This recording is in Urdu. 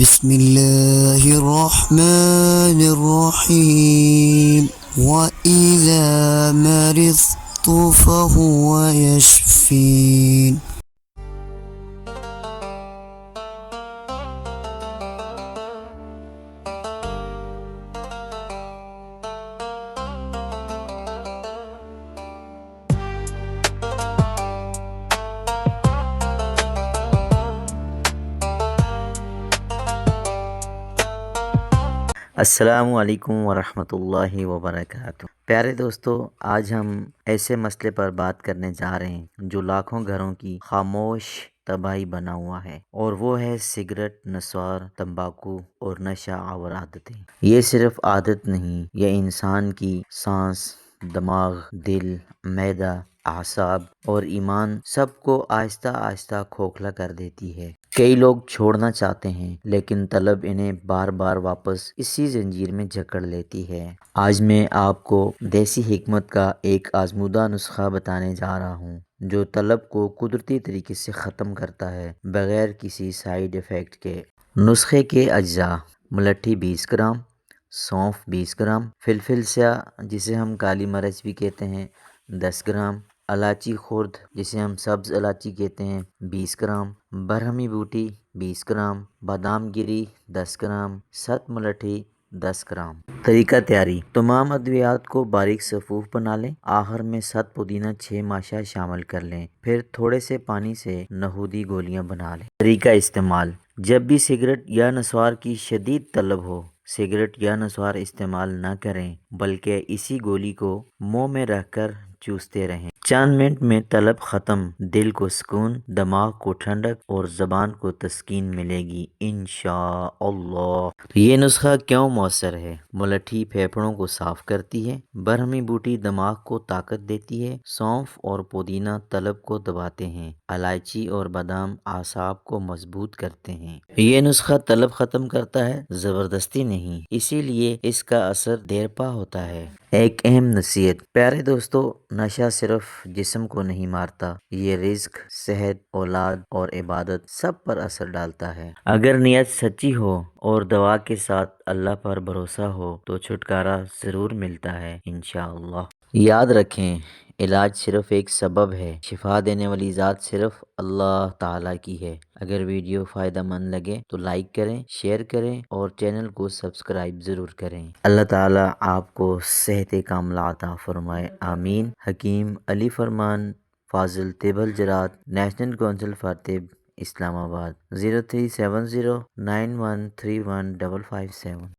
بسم الله الرحمن الرحيم وإذا مرضت فهو يشفين. السلام علیکم ورحمۃ اللہ وبرکاتہ۔ پیارے دوستو، آج ہم ایسے مسئلے پر بات کرنے جا رہے ہیں جو لاکھوں گھروں کی خاموش تباہی بنا ہوا ہے، اور وہ ہے سگریٹ، نسوار، تمباکو اور نشہ آور عادتیں۔ یہ صرف عادت نہیں، یہ انسان کی سانس، دماغ، دل، معدہ، اعصاب اور ایمان سب کو آہستہ آہستہ کھوکھلا کر دیتی ہے۔ کئی لوگ چھوڑنا چاہتے ہیں، لیکن طلب انہیں بار بار واپس اسی زنجیر میں جکڑ لیتی ہے۔ آج میں آپ کو دیسی حکمت کا ایک آزمودہ نسخہ بتانے جا رہا ہوں جو طلب کو قدرتی طریقے سے ختم کرتا ہے، بغیر کسی سائیڈ ایفیکٹ کے۔ نسخے کے اجزاء: ملٹھی 20 گرام، سونف 20 گرام، فلفل سیاہ جسے ہم کالی مرچ بھی کہتے ہیں 10 گرام، الائچی خرد جسے ہم سبز الائچی کہتے ہیں 20 گرام، برہمی بوٹی 20 گرام، بادام گری 10 گرام، ست ملٹھی 10 گرام۔ طریقہ تیاری: تمام ادویات کو باریک صفوف بنا لیں، آخر میں ست پودینہ 6 ماشا شامل کر لیں، پھر تھوڑے سے پانی سے نہودی گولیاں بنا لیں۔ طریقہ استعمال: جب بھی سگریٹ یا نسوار کی شدید طلب ہو، سگریٹ یا نسوار استعمال نہ کریں، بلکہ اسی گولی کو منہ میں رکھ کر چوستے رہیں۔ چند منٹ میں طلب ختم، دل کو سکون، دماغ کو ٹھنڈک اور زبان کو تسکین ملے گی انشاءاللہ۔ یہ نسخہ کیوں مؤثر ہے؟ ملٹھی پھیپھڑوں کو صاف کرتی ہے، برہمی بوٹی دماغ کو طاقت دیتی ہے، سونف اور پودینہ طلب کو دباتے ہیں، الائچی اور بادام اعصاب کو مضبوط کرتے ہیں۔ یہ نسخہ طلب ختم کرتا ہے، زبردستی نہیں، اسی لیے اس کا اثر دیر پا ہوتا ہے۔ ایک اہم نصیحت: پیارے دوستو، نشہ صرف جسم کو نہیں مارتا، یہ رزق، صحت، اولاد اور عبادت سب پر اثر ڈالتا ہے۔ اگر نیت سچی ہو اور دعا کے ساتھ اللہ پر بھروسہ ہو تو چھٹکارا ضرور ملتا ہے انشاءاللہ۔ یاد رکھیں، علاج صرف ایک سبب ہے، شفا دینے والی ذات صرف اللہ تعالیٰ کی ہے۔ اگر ویڈیو فائدہ مند لگے تو لائک کریں، شیئر کریں اور چینل کو سبسکرائب ضرور کریں۔ اللہ تعالیٰ آپ کو صحت کاملہ عطا فرمائے، آمین۔ حکیم علی فرمان فاضل طب الجراحات، نیشنل کونسل فار طب، اسلام آباد، 037091315557۔